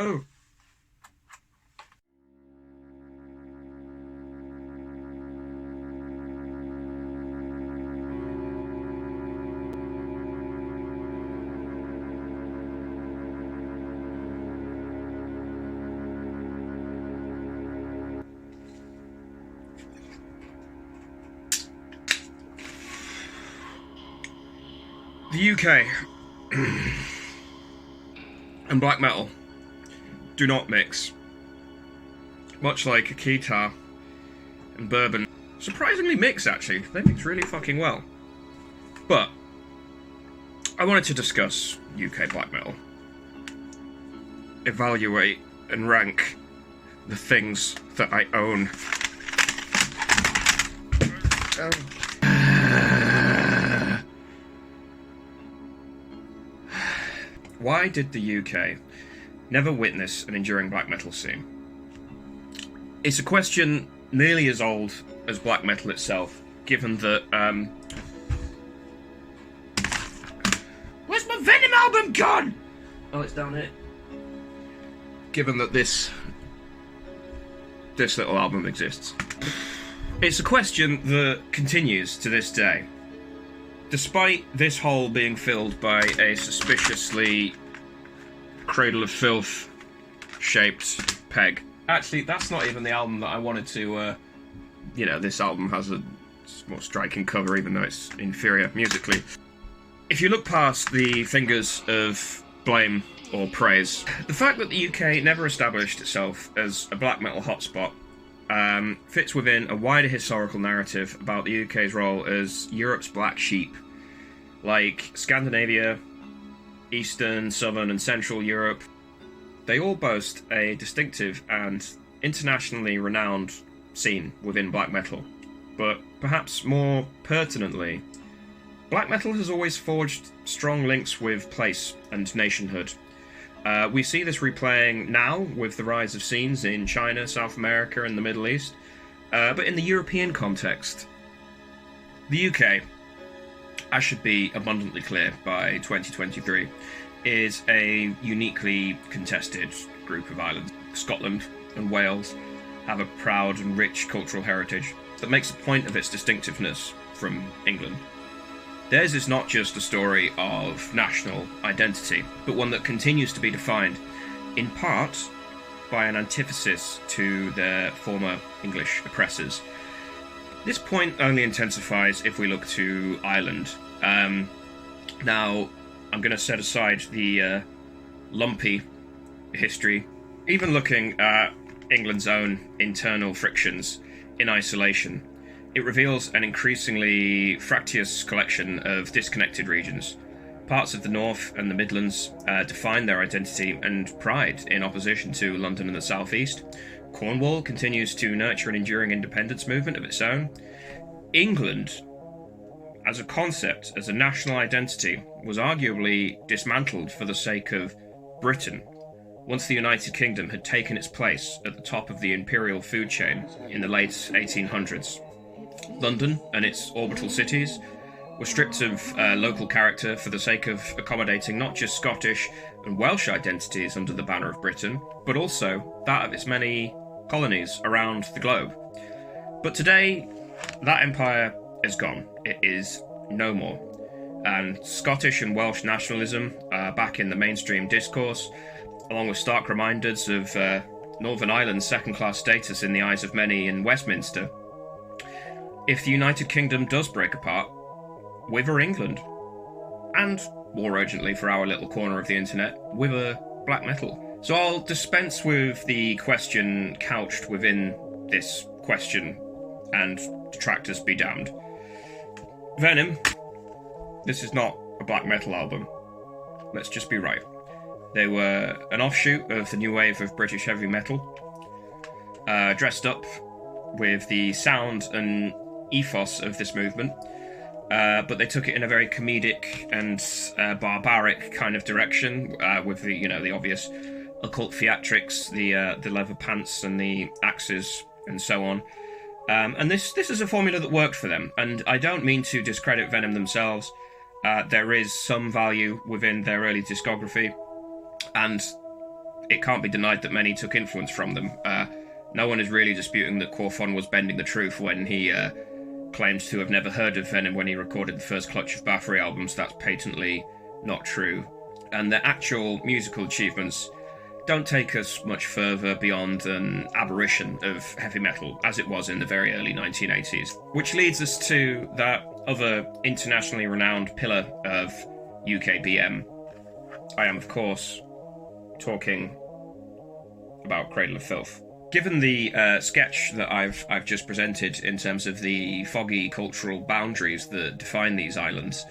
go. The UK and black metal do not mix. Much like a guitar and bourbon. Surprisingly mix, actually. They mix really fucking well. But I wanted to discuss UK black metal. Evaluate and rank the things that I own. Why did the UK never witness an enduring black metal scene? It's a question nearly as old as black metal itself, given that, where's my Venom album gone? Oh, it's down here. Given that this little album exists. It's a question that continues to this day. Despite this hole being filled by a suspiciously Cradle of Filth shaped peg. Actually, that's not even the album that I wanted to, this album has a more striking cover, even though it's inferior musically. If you look past the fingers of blame or praise, the fact that the UK never established itself as a black metal hotspot fits within a wider historical narrative about the UK's role as Europe's black sheep. Like Scandinavia, Eastern, Southern and Central Europe, they all boast a distinctive and internationally renowned scene within black metal. But perhaps more pertinently, black metal has always forged strong links with place and nationhood. We see this replaying now with the rise of scenes in China, South America and the Middle East. But in the European context, the UK, I should be abundantly clear by 2023, is a uniquely contested group of islands. Scotland and Wales have a proud and rich cultural heritage that makes a point of its distinctiveness from England. Theirs is not just a story of national identity, but one that continues to be defined, in part, by an antithesis to their former English oppressors. This point only intensifies if we look to Ireland. Now, I'm going to set aside the lumpy history. Even looking at England's own internal frictions in isolation, it reveals an increasingly fractious collection of disconnected regions. Parts of the North and the Midlands define their identity and pride in opposition to London and the South East. Cornwall continues to nurture an enduring independence movement of its own. England, as a concept, as a national identity, was arguably dismantled for the sake of Britain, once the United Kingdom had taken its place at the top of the imperial food chain in the late 1800s. London and its orbital cities were stripped of local character for the sake of accommodating not just Scottish and Welsh identities under the banner of Britain, but also that of its many colonies around the globe. But today, that empire is gone. It is no more. And Scottish and Welsh nationalism are back in the mainstream discourse, along with stark reminders of Northern Ireland's second-class status in the eyes of many in Westminster. If the United Kingdom does break apart, whither England? And, more urgently for our little corner of the internet, whither black metal? So I'll dispense with the question couched within this question, and detractors be damned. Venom, this is not a black metal album. Let's just be right. They were an offshoot of the new wave of British heavy metal, dressed up with the sound and ethos of this movement, but they took it in a very comedic and barbaric kind of direction, with the obvious occult theatrics, the leather pants and the axes and so on. And this is a formula that worked for them, and I don't mean to discredit Venom themselves. There is some value within their early discography, and it can't be denied that many took influence from them. No one is really disputing that Quorthon was bending the truth when he claims to have never heard of Venom when he recorded the first Clutch of Bathory albums. That's patently not true. And their actual musical achievements don't take us much further beyond an aberration of heavy metal, as it was in the very early 1980s. Which leads us to that other internationally renowned pillar of UK BM. I am, of course, talking about Cradle of Filth. Given the sketch that I've just presented in terms of the foggy cultural boundaries that define these islands,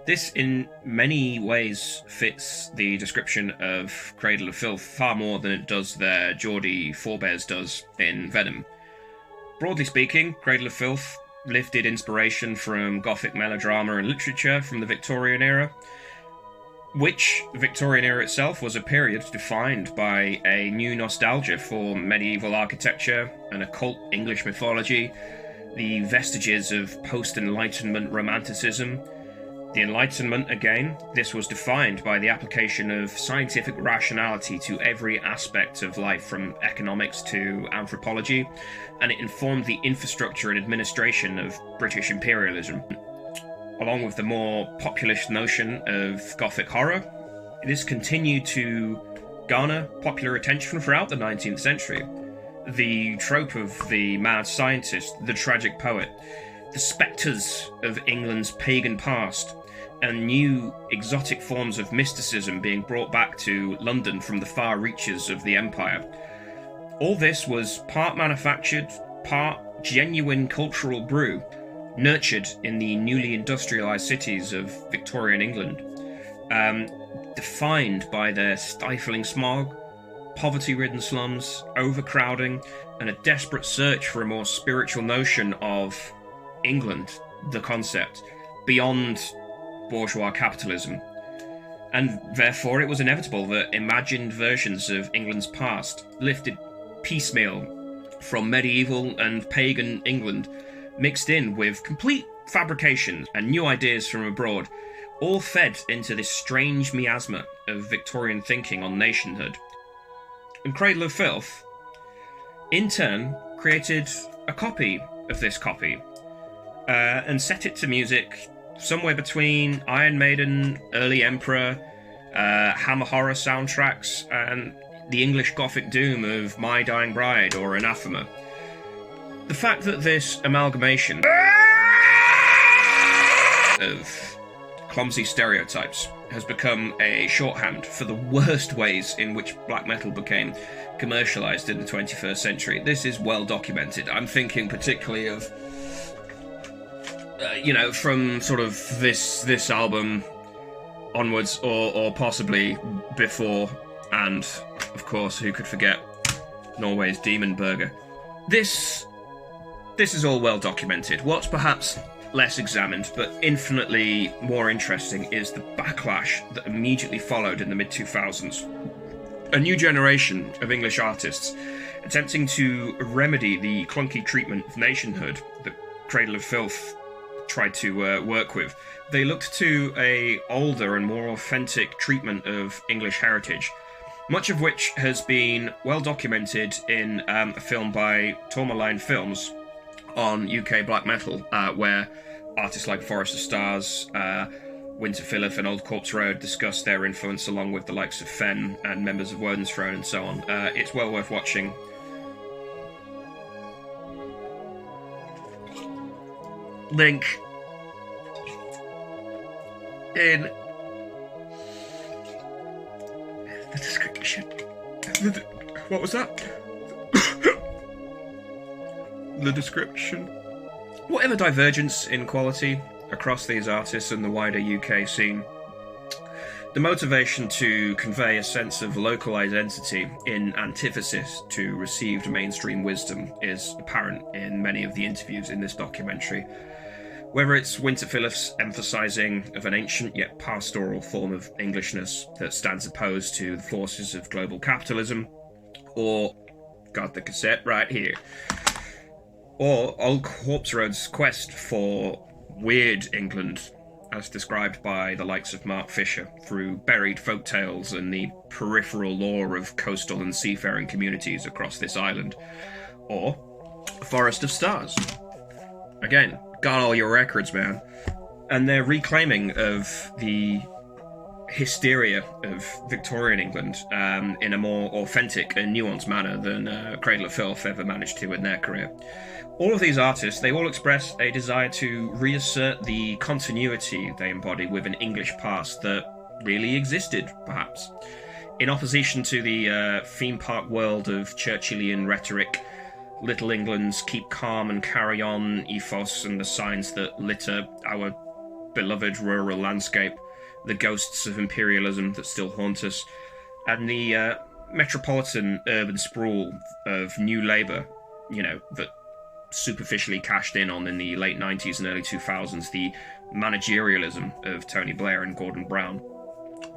this in many ways fits the description of Cradle of Filth far more than it does their Geordie forebears does in Venom. Broadly speaking, Cradle of Filth lifted inspiration from Gothic melodrama and literature from the Victorian era, which Victorian era itself was a period defined by a new nostalgia for medieval architecture and occult English mythology, the vestiges of post-Enlightenment romanticism. The Enlightenment, again, this was defined by the application of scientific rationality to every aspect of life, from economics to anthropology, and it informed the infrastructure and administration of British imperialism. Along with the more populist notion of Gothic horror, this continued to garner popular attention throughout the 19th century. The trope of the mad scientist, the tragic poet, the spectres of England's pagan past, and new exotic forms of mysticism being brought back to London from the far reaches of the empire. All this was part manufactured, part genuine cultural brew, nurtured in the newly industrialised cities of Victorian England, defined by their stifling smog, poverty-ridden slums, overcrowding, and a desperate search for a more spiritual notion of England, the concept, beyond bourgeois capitalism. And therefore it was inevitable that imagined versions of England's past, lifted piecemeal from medieval and pagan England, mixed in with complete fabrications and new ideas from abroad, all fed into this strange miasma of Victorian thinking on nationhood. And Cradle of Filth, in turn, created a copy of this copy, and set it to music somewhere between Iron Maiden, early Emperor, Hammer horror soundtracks, and the English Gothic doom of My Dying Bride or Anathema. The fact that this amalgamation of clumsy stereotypes has become a shorthand for the worst ways in which black metal became commercialised in the 21st century. This is well documented. I'm thinking particularly of, from sort of this album onwards, or possibly before, and of course, who could forget Norway's Demon Burger. This is all well documented. What's perhaps less examined, but infinitely more interesting, is the backlash that immediately followed in the mid-2000s. A new generation of English artists attempting to remedy the clunky treatment of nationhood that Cradle of Filth tried to work with. They looked to a older and more authentic treatment of English heritage, much of which has been well documented in a film by Tourmaline Films on UK black metal, where artists like Forest of Stars, Winter Phillip and Old Corpse Road discuss their influence along with the likes of Fen and members of Woden's Throne and so on. It's well worth watching. Link in the description. What was that? The description. Whatever divergence in quality across these artists and the wider UK scene, the motivation to convey a sense of local identity in antithesis to received mainstream wisdom is apparent in many of the interviews in this documentary. Whether it's Winter Phillips emphasising of an ancient yet pastoral form of Englishness that stands opposed to the forces of global capitalism, or, got the cassette right here, or Old Corpse Road's quest for weird England, as described by the likes of Mark Fisher, through buried folktales and the peripheral lore of coastal and seafaring communities across this island, or a forest of stars. Again, got all your records, man. And their reclaiming of the hysteria of Victorian England in a more authentic and nuanced manner than Cradle of Filth ever managed to in their career. All of these artists, they all express a desire to reassert the continuity they embody with an English past that really existed, perhaps. In opposition to the theme park world of Churchillian rhetoric, Little England's keep calm and carry on ethos and the signs that litter our beloved rural landscape, the ghosts of imperialism that still haunt us, and the metropolitan urban sprawl of New Labour, that superficially cashed in on in the late 90s and early 2000s, the managerialism of Tony Blair and Gordon Brown,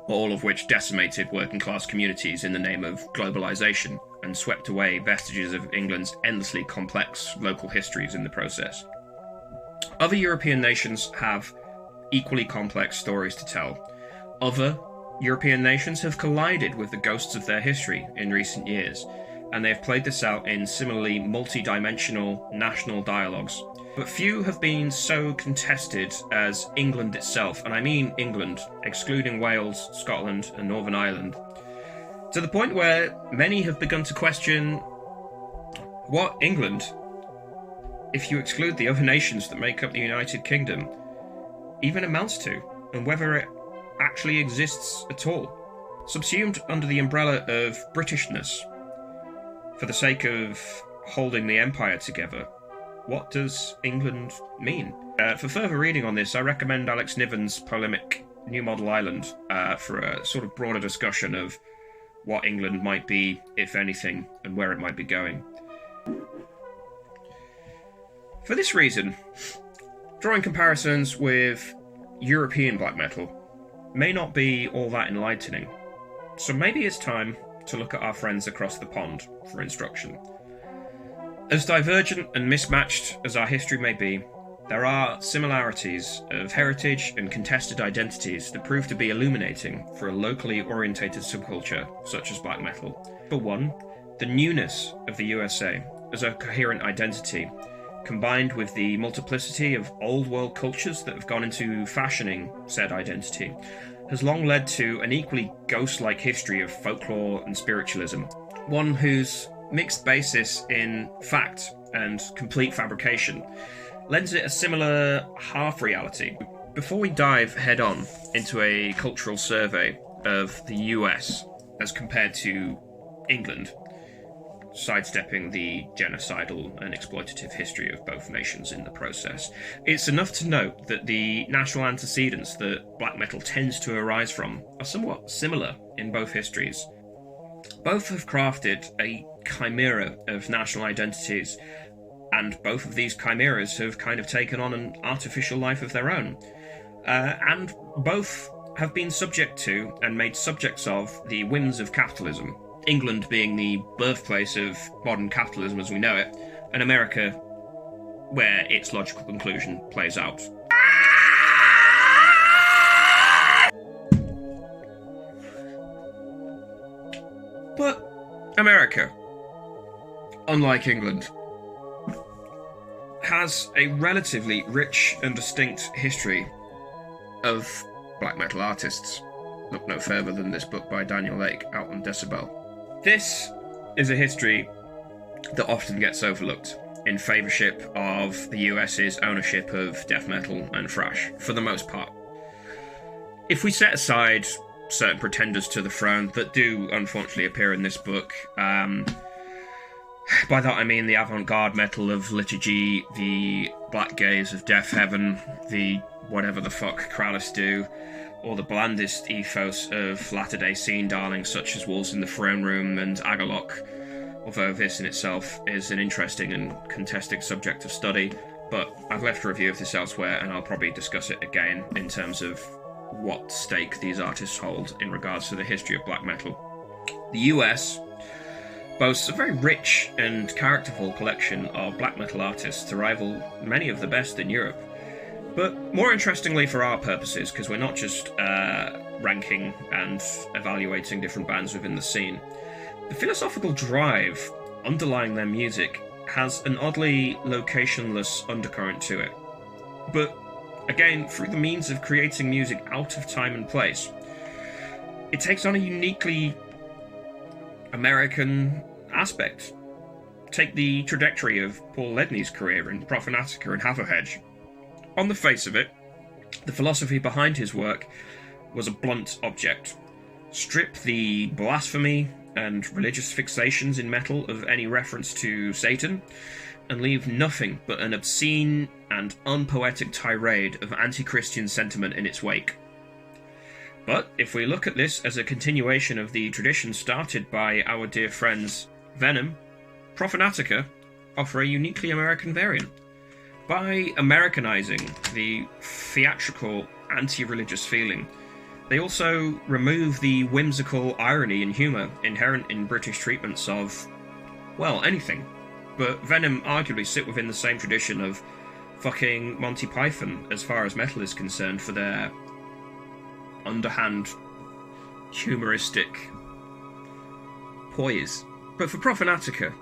all of which decimated working class communities in the name of globalisation and swept away vestiges of England's endlessly complex local histories in the process. Other European nations have equally complex stories to tell. Other European nations have collided with the ghosts of their history in recent years, and they have played this out in similarly multi-dimensional national dialogues. But few have been so contested as England itself, and I mean England, excluding Wales, Scotland, and Northern Ireland, to the point where many have begun to question what England, if you exclude the other nations that make up the United Kingdom, even amounts to, and whether it actually exists at all. Subsumed under the umbrella of Britishness, for the sake of holding the empire together, what does England mean? For further reading on this, I recommend Alex Niven's polemic New Model Island for a sort of broader discussion of what England might be, if anything, and where it might be going. For this reason, drawing comparisons with European black metal may not be all that enlightening, so maybe it's time to look at our friends across the pond for instruction. As divergent and mismatched as our history may be, there are similarities of heritage and contested identities that prove to be illuminating for a locally orientated subculture such as black metal. For one, the newness of the USA as a coherent identity, combined with the multiplicity of old world cultures that have gone into fashioning said identity, has long led to an equally ghost-like history of folklore and spiritualism, one whose mixed basis in fact and complete fabrication lends it a similar half-reality. Before we dive head-on into a cultural survey of the US as compared to England, sidestepping the genocidal and exploitative history of both nations in the process, it's enough to note that the national antecedents that black metal tends to arise from are somewhat similar in both histories. Both have crafted a chimera of national identities, and both of these chimeras have kind of taken on an artificial life of their own. And both have been subject to and made subjects of the whims of capitalism, England being the birthplace of modern capitalism as we know it, and America where its logical conclusion plays out. But America, unlike England, has a relatively rich and distinct history of black metal artists. Look no further than this book by Daniel Lake, out on Decibel. This is a history that often gets overlooked in favourship of the US's ownership of death metal and thrash, for the most part. If we set aside certain pretenders to the throne that do unfortunately appear in this book, by that I mean the avant-garde metal of Liturgy, the black gaze of Death Heaven, the whatever the fuck Krallis do, or the blandest ethos of latter-day scene darlings such as Wolves in the Throne Room and Agalloch, although this in itself is an interesting and contested subject of study. But I've left a review of this elsewhere, and I'll probably discuss it again in terms of what stake these artists hold in regards to the history of black metal. The US boasts a very rich and characterful collection of black metal artists to rival many of the best in Europe. But more interestingly for our purposes, because we're not just ranking and evaluating different bands within the scene, the philosophical drive underlying their music has an oddly locationless undercurrent to it. But again, through the means of creating music out of time and place, it takes on a uniquely American aspect. Take the trajectory of Paul Ledney's career in Profanatica and Haverhedge. On the face of it, the philosophy behind his work was a blunt object. Strip the blasphemy and religious fixations in metal of any reference to Satan, and leave nothing but an obscene and unpoetic tirade of anti-Christian sentiment in its wake. But if we look at this as a continuation of the tradition started by our dear friends Venom, Profanatica offer a uniquely American variant. By Americanizing the theatrical anti-religious feeling, they also remove the whimsical irony and humour inherent in British treatments of, well, anything. But Venom arguably sit within the same tradition of fucking Monty Python as far as metal is concerned for their underhand, humoristic poise. But for Profanatica,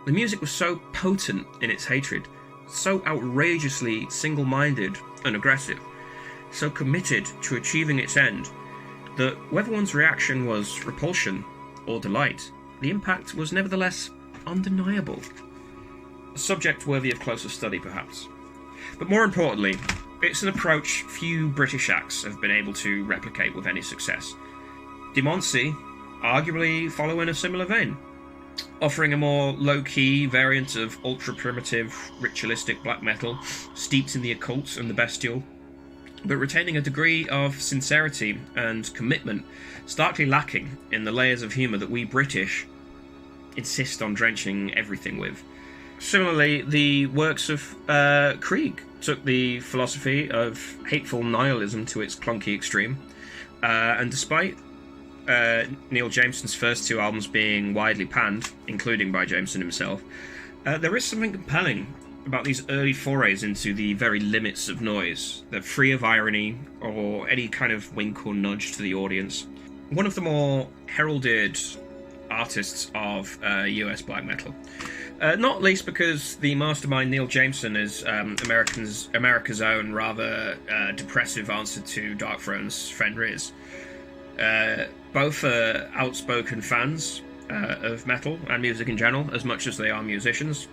the music was so potent in its hatred, so outrageously single-minded and aggressive, so committed to achieving its end, that whether one's reaction was repulsion or delight, the impact was nevertheless undeniable. A subject worthy of closer study, perhaps. But more importantly, it's an approach few British acts have been able to replicate with any success. Demoncy arguably follow in a similar vein, offering a more low-key variant of ultra-primitive, ritualistic black metal, steeped in the occult and the bestial, but retaining a degree of sincerity and commitment starkly lacking in the layers of humour that we British insist on drenching everything with. Similarly, the works of Krieg took the philosophy of hateful nihilism to its clunky extreme, and despite Neil Jameson's first two albums being widely panned, including by Jameson himself, there is something compelling about these early forays into the very limits of noise. They're free of irony or any kind of wink or nudge to the audience. One of the more heralded artists of US black metal. Not least because the mastermind Neil Jameson is America's own rather depressive answer to Dark Throne's Fenriz. Both are outspoken fans of metal and music in general, as much as they are musicians.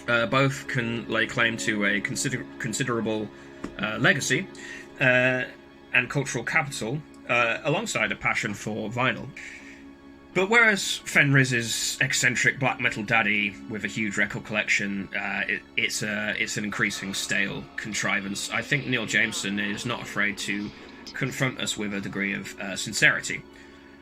Both can lay claim to a considerable legacy and cultural capital, alongside a passion for vinyl. But whereas Fenriz's eccentric black metal daddy with a huge record collection, it's an increasing stale contrivance, I think Neil Jameson is not afraid to confront us with a degree of sincerity.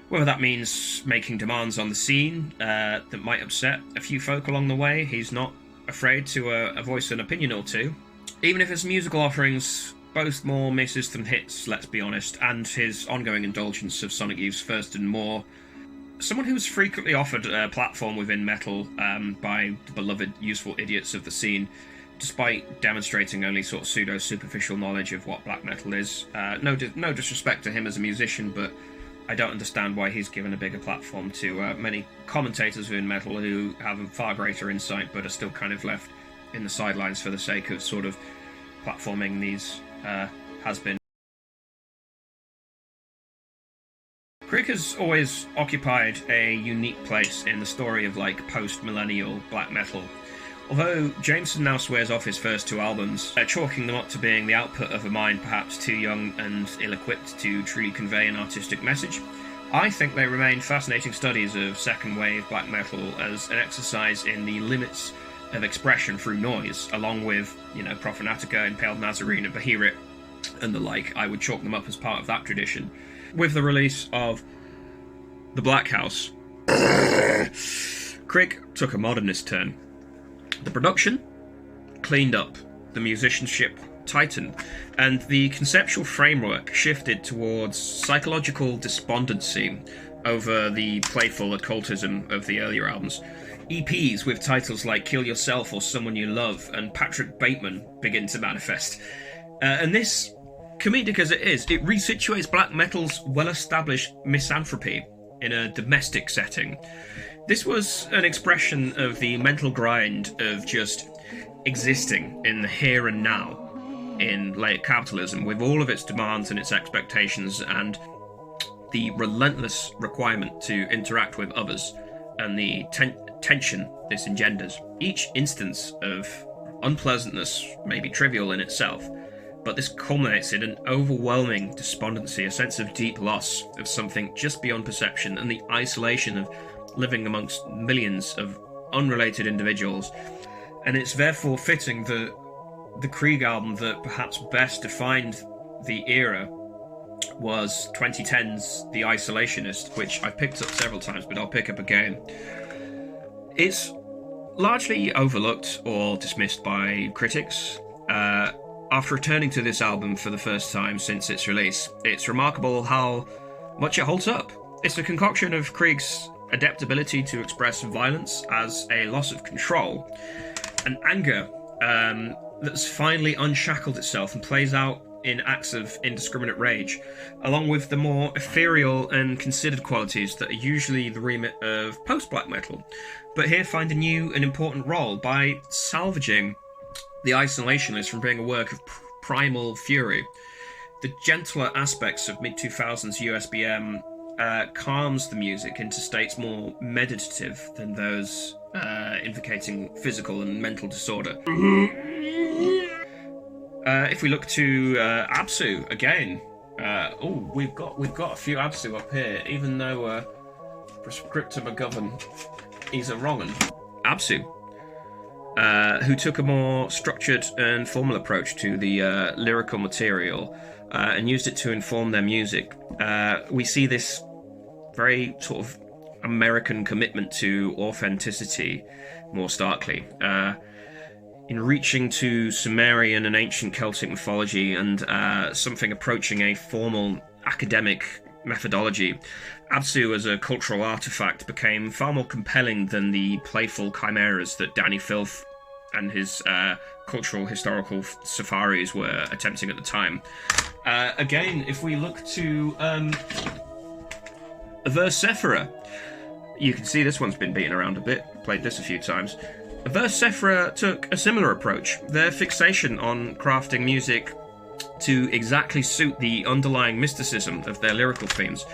Whether that means making demands on the scene that might upset a few folk along the way, he's not afraid to voice an opinion or two. Even if his musical offerings boast more misses than hits, let's be honest, and his ongoing indulgence of Sonic Youth's First and More, someone who's frequently offered a platform within metal by the beloved useful idiots of the scene, despite demonstrating only sort of pseudo-superficial knowledge of what black metal is. No disrespect to him as a musician, but I don't understand why he's given a bigger platform to many commentators within metal who have a far greater insight but are still kind of left in the sidelines for the sake of sort of platforming these has-been. Krieg has always occupied a unique place in the story of like post-millennial black metal. Although Jameson now swears off his first two albums, chalking them up to being the output of a mind perhaps too young and ill-equipped to truly convey an artistic message, I think they remain fascinating studies of second-wave black metal as an exercise in the limits of expression through noise, along with, Profanatica, Impaled Nazarene, and Beherit, and the like. I would chalk them up as part of that tradition. With the release of The Black House, Krieg took a modernist turn. The production cleaned up, the musicianship tightened, and the conceptual framework shifted towards psychological despondency over the playful occultism of the earlier albums. EPs with titles like Kill Yourself or Someone You Love and Patrick Bateman begin to manifest. And this, comedic as it is, it resituates black metal's well-established misanthropy in a domestic setting. This was an expression of the mental grind of just existing in the here and now in late capitalism, with all of its demands and its expectations and the relentless requirement to interact with others and the tension this engenders. Each instance of unpleasantness may be trivial in itself, but this culminates in an overwhelming despondency, a sense of deep loss of something just beyond perception, and the isolation of living amongst millions of unrelated individuals. And it's therefore fitting that the Krieg album that perhaps best defined the era was 2010's The Isolationist, which I've picked up several times, but I'll pick up again. It's largely overlooked or dismissed by critics. After returning to this album for the first time since its release, it's remarkable how much it holds up. It's a concoction of Krieg's adept ability to express violence as a loss of control, an anger that's finally unshackled itself and plays out in acts of indiscriminate rage, along with the more ethereal and considered qualities that are usually the remit of post-black metal, but here find a new and important role by salvaging The Isolationist from being a work of primal fury. The gentler aspects of mid-2000s USBM calms the music into states more meditative than those invocating physical and mental disorder. If we look to Absu again, we've got a few Absu up here, even though Prescriptor McGovern is a wrong 'un. Absu, who took a more structured and formal approach to the lyrical material and used it to inform their music. We see this very sort of American commitment to authenticity more starkly. In reaching to Sumerian and ancient Celtic mythology and something approaching a formal academic methodology, Absu as a cultural artifact became far more compelling than the playful chimeras that Danny Filth and his cultural historical safaris were attempting at the time. Again, if we look to Verse Sephira, you can see this one's been beaten around a bit, played this a few times. Verse Sephira took a similar approach. Their fixation on crafting music to exactly suit the underlying mysticism of their lyrical themes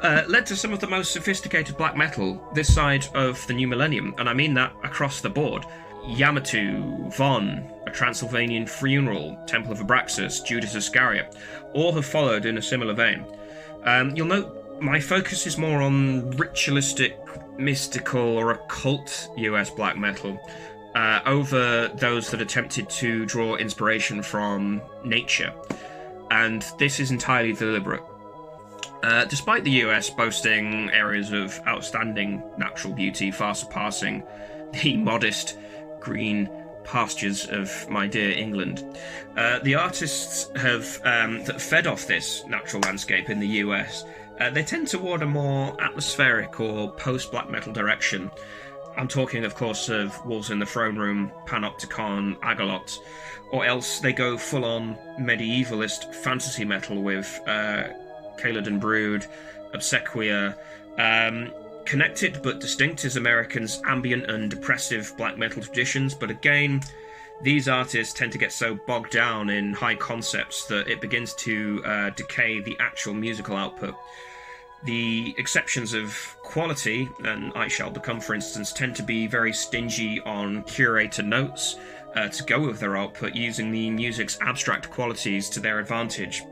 led to some of the most sophisticated black metal this side of the new millennium, and I mean that across the board. Yamato, Von, A Transylvanian Funeral, Temple of Abraxas, Judas Iscariot, all have followed in a similar vein. You'll note my focus is more on ritualistic, mystical, or occult US black metal over those that attempted to draw inspiration from nature, and this is entirely deliberate. Despite the US boasting areas of outstanding natural beauty far surpassing the modest green pastures of my dear England, the artists have that fed off this natural landscape in the US, they tend toward a more atmospheric or post-black metal direction. I'm talking, of course, of Wolves in the Throne Room, Panopticon, Agalot, or else they go full-on medievalist fantasy metal with Caledon Brood, Obsequia. Connected but distinct is Americans' ambient and depressive black metal traditions, but again, these artists tend to get so bogged down in high concepts that it begins to decay the actual musical output. The exceptions of quality, and I Shall Become, for instance, tend to be very stingy on curator notes to go with their output, using the music's abstract qualities to their advantage,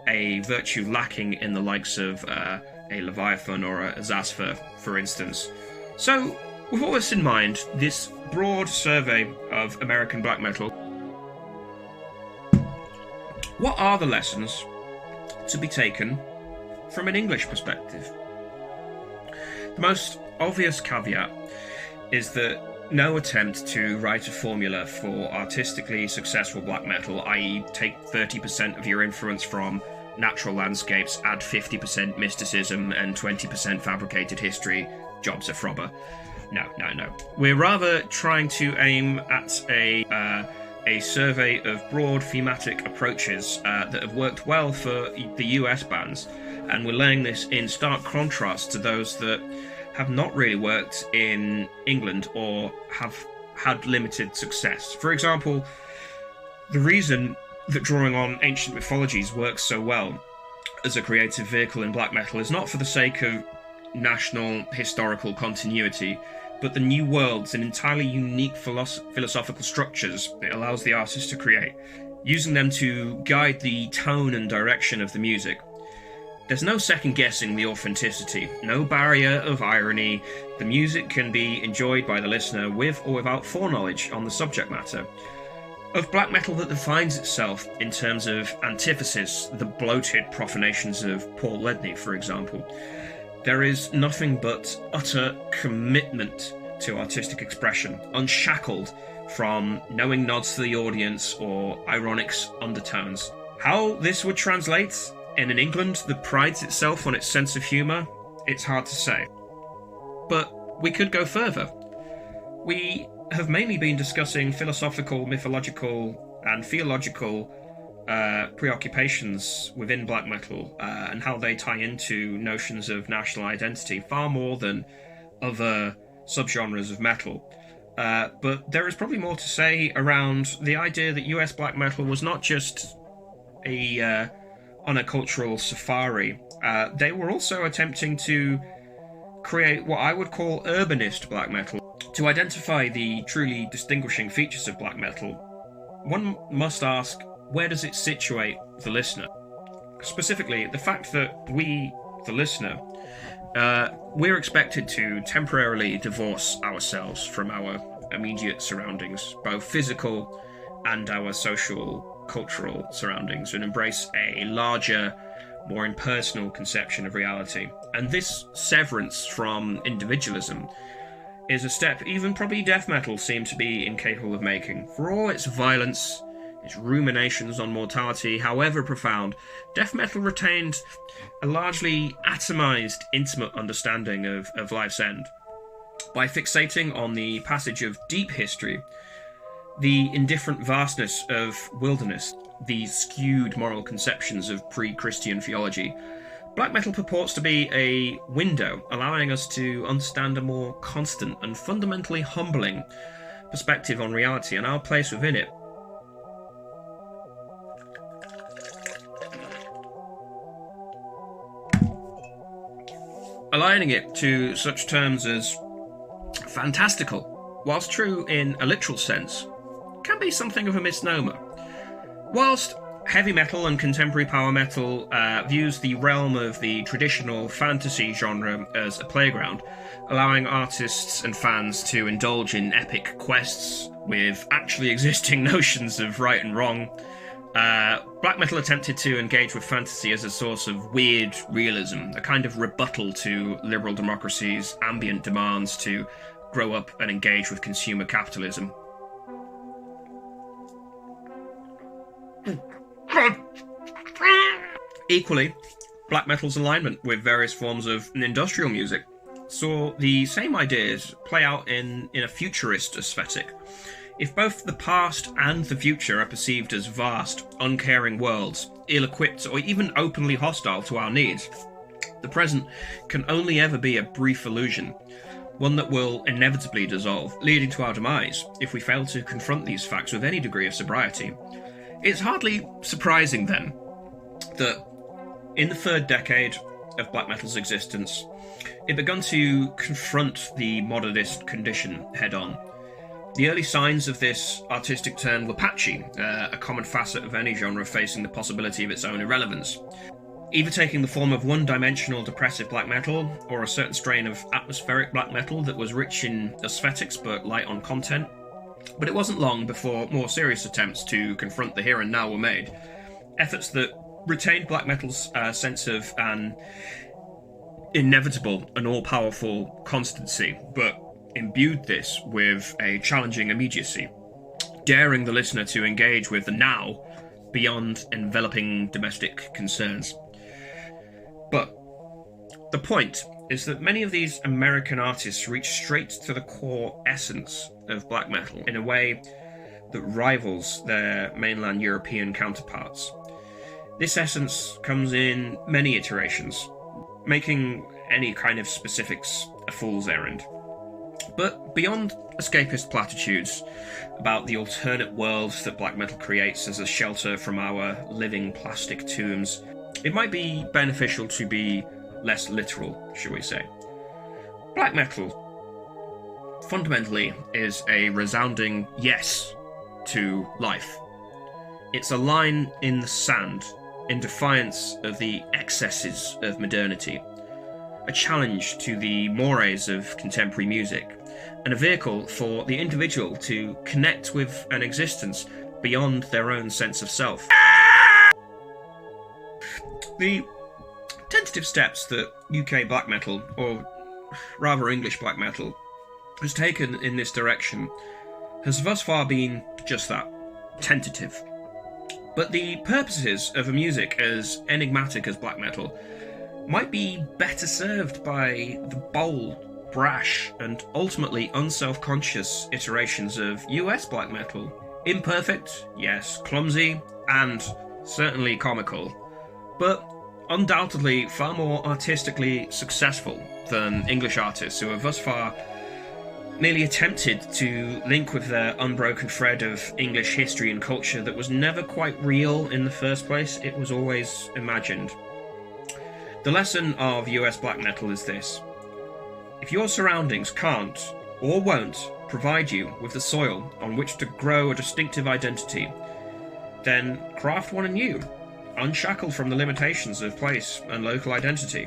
a virtue lacking in the likes of a Leviathan or a Zasfer, for instance. So, with all this in mind, this broad survey of American black metal, what are the lessons to be taken from an English perspective? The most obvious caveat is that no attempt to write a formula for artistically successful black metal, i.e. take 30% of your influence from natural landscapes, add 50% mysticism and 20% fabricated history, jobs a frobber. No. We're rather trying to aim at a survey of broad thematic approaches that have worked well for the US bands, and we're laying this in stark contrast to those that have not really worked in England or have had limited success. For example, the reason that drawing on ancient mythologies works so well as a creative vehicle in black metal is not for the sake of national historical continuity, but the new worlds and entirely unique philosophical structures it allows the artist to create, using them to guide the tone and direction of the music. There's no second-guessing the authenticity, no barrier of irony. The music can be enjoyed by the listener with or without foreknowledge on the subject matter. Of black metal that defines itself in terms of antithesis, the bloated profanations of Paul Ledney, for example, there is nothing but utter commitment to artistic expression, unshackled from knowing nods to the audience or ironic undertones. How this would translate in an England that prides itself on its sense of humour, it's hard to say. But we could go further. We have mainly been discussing philosophical, mythological, and theological preoccupations within black metal and how they tie into notions of national identity far more than other subgenres of metal. But there is probably more to say around the idea that US black metal was not just on a cultural safari. They were also attempting to create what I would call urbanist black metal. To identify the truly distinguishing features of black metal, one must ask, where does it situate the listener? Specifically, the fact that we, the listener, we're expected to temporarily divorce ourselves from our immediate surroundings, both physical and our social, cultural surroundings, and embrace a larger, more impersonal conception of reality. And this severance from individualism is a step even probably death metal seemed to be incapable of making. For all its violence, its ruminations on mortality, however profound, death metal retained a largely atomized, intimate understanding of life's end. By fixating on the passage of deep history, the indifferent vastness of wilderness, the skewed moral conceptions of pre-Christian theology, black metal purports to be a window, allowing us to understand a more constant and fundamentally humbling perspective on reality and our place within it. Aligning it to such terms as fantastical, whilst true in a literal sense, can be something of a misnomer. Whilst heavy metal and contemporary power metal views the realm of the traditional fantasy genre as a playground, allowing artists and fans to indulge in epic quests with actually existing notions of right and wrong, black metal attempted to engage with fantasy as a source of weird realism, a kind of rebuttal to liberal democracy's ambient demands to grow up and engage with consumer capitalism. Equally, black metal's alignment with various forms of industrial music saw the same ideas play out in a futurist aesthetic. If both the past and the future are perceived as vast, uncaring worlds, ill-equipped or even openly hostile to our needs, the present can only ever be a brief illusion, one that will inevitably dissolve, leading to our demise if we fail to confront these facts with any degree of sobriety. It's hardly surprising, then, that in the third decade of black metal's existence, it began to confront the modernist condition head-on. The early signs of this artistic turn were patchy, a common facet of any genre facing the possibility of its own irrelevance, either taking the form of one-dimensional depressive black metal or a certain strain of atmospheric black metal that was rich in aesthetics but light on content. But it wasn't long before more serious attempts to confront the here and now were made, efforts that retained black metal's sense of an inevitable and all-powerful constancy, but imbued this with a challenging immediacy, daring the listener to engage with the now beyond enveloping domestic concerns. But the point is that many of these American artists reach straight to the core essence of black metal in a way that rivals their mainland European counterparts. This essence comes in many iterations, making any kind of specifics a fool's errand. But beyond escapist platitudes about the alternate worlds that black metal creates as a shelter from our living plastic tombs, it might be beneficial to be less literal, shall we say. Black metal, fundamentally, is a resounding yes to life. It's a line in the sand, in defiance of the excesses of modernity, a challenge to the mores of contemporary music, and a vehicle for the individual to connect with an existence beyond their own sense of self. The tentative steps that UK black metal, or rather English black metal, has taken in this direction has thus far been just that, tentative. But the purposes of a music as enigmatic as black metal might be better served by the bold, brash, and ultimately unself-conscious iterations of US black metal. Imperfect, yes, clumsy, and certainly comical, but undoubtedly far more artistically successful than English artists who have thus far merely attempted to link with their unbroken thread of English history and culture that was never quite real in the first place. It was always imagined. The lesson of US black metal is this: if your surroundings can't or won't provide you with the soil on which to grow a distinctive identity, then craft one anew, unshackled from the limitations of place and local identity.